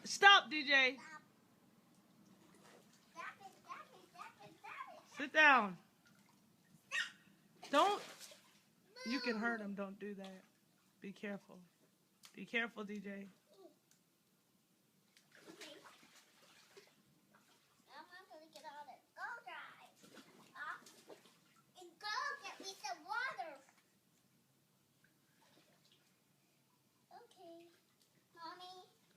Stop, DJ. Sit down. Don't. You can hurt him. Don't do that. Be careful. Be careful, DJ.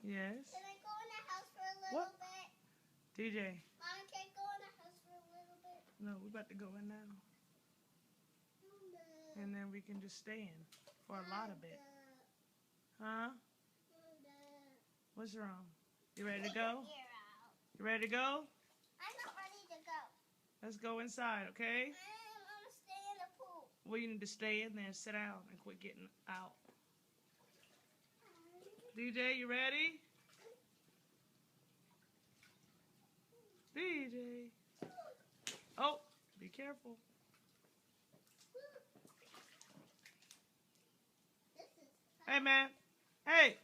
Yes. Can I go in the house for a little bit? DJ. Mommy, can I go in the house for a little bit? No, we're about to go in now. And then we can just stay in for a lot of it. Huh? What's wrong? You ready to go? You ready to go? I'm not ready to go. Let's go inside, okay? I want to stay in the pool. Well, you need to stay in there and sit down and quit getting out. DJ, you ready? DJ. Oh, be careful. Hey, man. Hey.